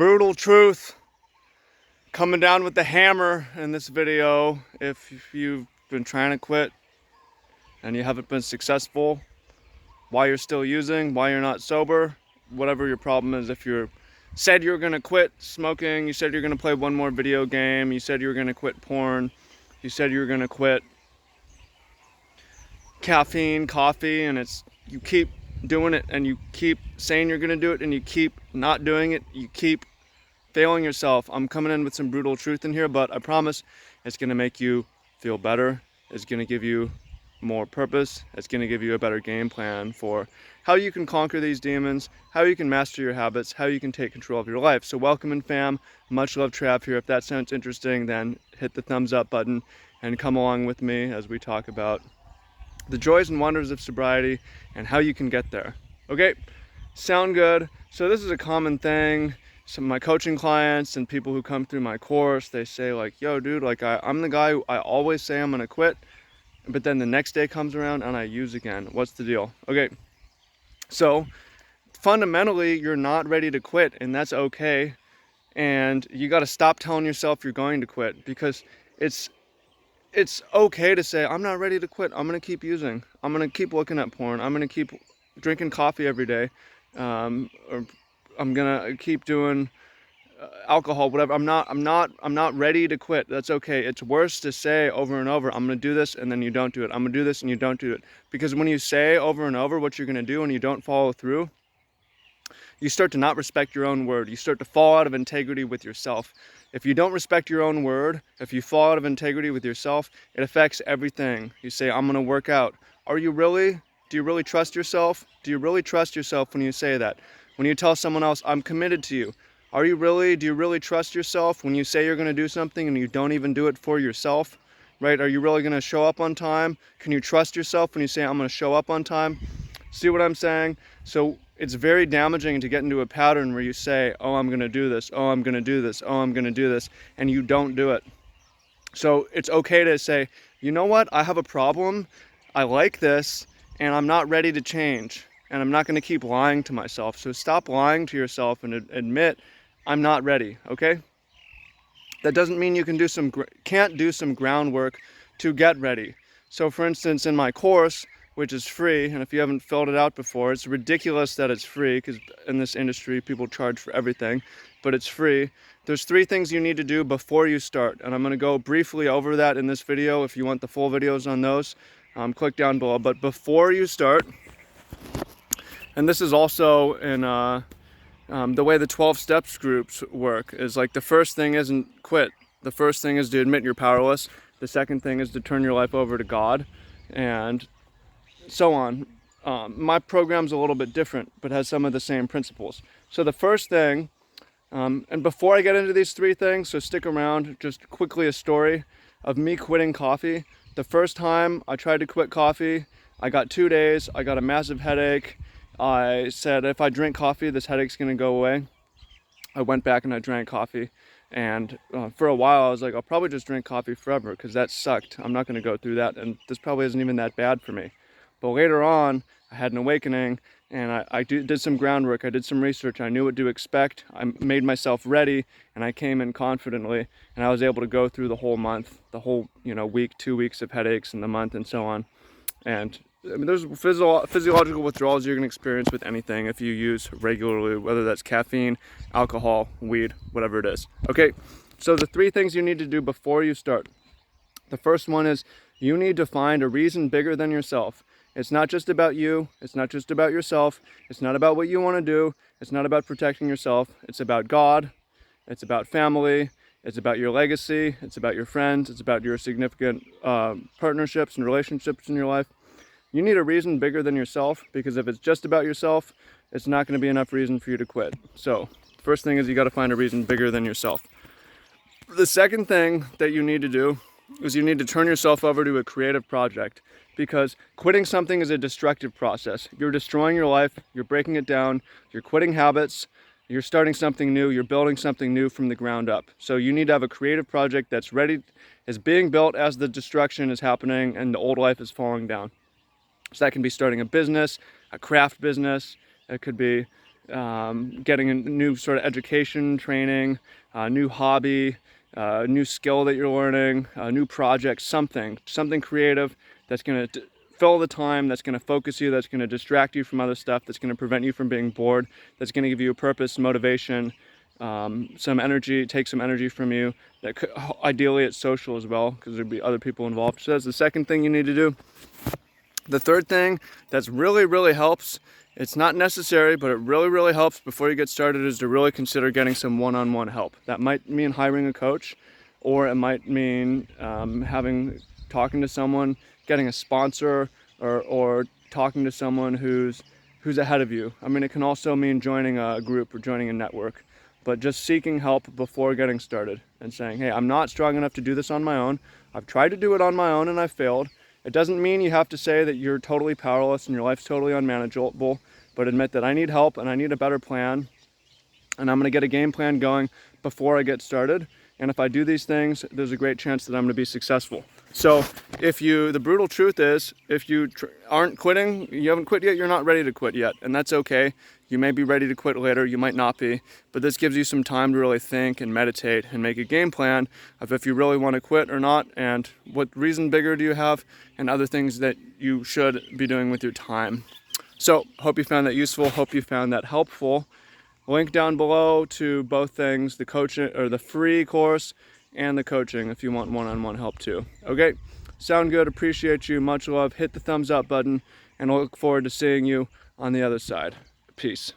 Brutal truth coming down with the hammer in this video. If you've been trying to quit and you haven't been successful, why you're still using, why you're not sober, whatever your problem is. If you said you were going to quit smoking, you said you're going to play one more video game, you said you were going to quit porn, you said you were going to quit caffeine, coffee, and you keep doing it, and you keep saying you're going to do it, and you keep not doing it, you keep failing yourself. I'm coming in with some brutal truth in here, but I promise it's going to make you feel better. It's going to give you more purpose. It's going to give you a better game plan for how you can conquer these demons, how you can master your habits, how you can take control of your life. So welcome in, fam. Much love, Trav here. If that sounds interesting, then hit the thumbs up button and come along with me as we talk about the joys and wonders of sobriety and how you can get there. Okay, sound good? So this is a common thing. Some of my coaching clients and people who come through my course, they say like, yo dude, like I'm the guy who I always say I'm gonna quit, but then the next day comes around and I use again. What's the deal? Okay, so fundamentally you're not ready to quit, and that's okay. And you got to stop telling yourself you're going to quit, because it's okay to say, I'm not ready to quit. I'm going to keep using. I'm going to keep looking at porn. I'm going to keep drinking coffee every day. Or I'm going to keep doing alcohol, whatever. I'm not ready to quit. That's okay. It's worse to say over and over, I'm going to do this, and then you don't do it. I'm going to do this and you don't do it. Because when you say over and over what you're going to do and you don't follow through, you start to not respect your own word. You start to fall out of integrity with yourself. If you don't respect your own word, if you fall out of integrity with yourself, it affects everything. You say, I'm going to work out. Are you really? Do you really trust yourself? Do you really trust yourself when you say that? When you tell someone else, I'm committed to you. Are you really? Do you really trust yourself when you say you're going to do something and you don't even do it for yourself? Right? Are you really going to show up on time? Can you trust yourself when you say, I'm going to show up on time? See what I'm saying? So it's very damaging to get into a pattern where you say, oh, I'm going to do this. Oh, I'm going to do this. Oh, I'm going to do this. And you don't do it. So it's okay to say, you know what? I have a problem. I like this, and I'm not ready to change. And I'm not going to keep lying to myself. So stop lying to yourself and admit, I'm not ready. Okay? That doesn't mean you can't do some groundwork to get ready. So for instance, in my course, which is free, and if you haven't filled it out before, it's ridiculous that it's free, because in this industry people charge for everything, but it's free. There's 3 things you need to do before you start, and I'm going to go briefly over that in this video. If you want the full videos on those, click down below. But before you start, and this is also in the way the 12 steps groups work, is like the first thing isn't quit. The first thing is to admit you're powerless. The second thing is to turn your life over to God, and so on. My program's a little bit different, but has some of the same principles. So the first thing, and before I get into these 3 things, so stick around, just quickly a story of me quitting coffee. The first time I tried to quit coffee, I got 2 days, I got a massive headache. I said, if I drink coffee, this headache's gonna go away. I went back and I drank coffee. And for a while, I was like, I'll probably just drink coffee forever, because that sucked. I'm not gonna go through that, and this probably isn't even that bad for me. But later on, I had an awakening, and I did some groundwork. I did some research. I knew what to expect. I made myself ready, and I came in confidently, and I was able to go through the whole month, the whole week, 2 weeks of headaches in the month, and so on. And I mean, there's physiological withdrawals you're going to experience with anything if you use regularly, whether that's caffeine, alcohol, weed, whatever it is. Okay, so the 3 things you need to do before you start. The first one is you need to find a reason bigger than yourself. It's not just about you. It's not just about yourself. It's not about what you want to do. It's not about protecting yourself. It's about God. It's about family. It's about your legacy. It's about your friends. It's about your significant partnerships and relationships in your life. You need a reason bigger than yourself, because if it's just about yourself, it's not going to be enough reason for you to quit. So first thing is you got to find a reason bigger than yourself. The second thing that you need to do is you need to turn yourself over to a creative project, because quitting something is a destructive process. You're destroying your life, you're breaking it down, you're quitting habits, you're starting something new, you're building something new from the ground up. So you need to have a creative project that's ready, is being built as the destruction is happening and the old life is falling down. So that can be starting a business, a craft business, it could be getting a new sort of education, training, new hobby, new skill that you're learning, a new project, something creative that's going to fill the time, that's going to focus you, that's going to distract you from other stuff, that's going to prevent you from being bored, that's going to give you a purpose, motivation, some energy, take some energy from you. That could, ideally it's social as well, because there'd be other people involved. So that's the second thing you need to do. The third thing that's really helps, it's not necessary, but it really helps before you get started, is to really consider getting some one-on-one help. That might mean hiring a coach, or it might mean talking to someone, getting a sponsor, or talking to someone who's ahead of you. I mean, it can also mean joining a group or joining a network, but just seeking help before getting started and saying, hey, I'm not strong enough to do this on my own. I've tried to do it on my own and I've failed. It doesn't mean you have to say that you're totally powerless and your life's totally unmanageable, but admit that I need help and I need a better plan, and I'm going to get a game plan going before I get started. And if I do these things, there's a great chance that I'm going to be successful. So the brutal truth is, if you aren't quitting, you haven't quit yet, you're not ready to quit yet. And that's okay. You may be ready to quit later, you might not be, but this gives you some time to really think and meditate and make a game plan of if you really want to quit or not, and what reason bigger do you have, and other things that you should be doing with your time. So, hope you found that useful, hope you found that helpful. Link down below to both things, the coaching or the free course and the coaching if you want one-on-one help too. Okay, sound good, appreciate you, much love, hit the thumbs up button, and I look forward to seeing you on the other side. Peace.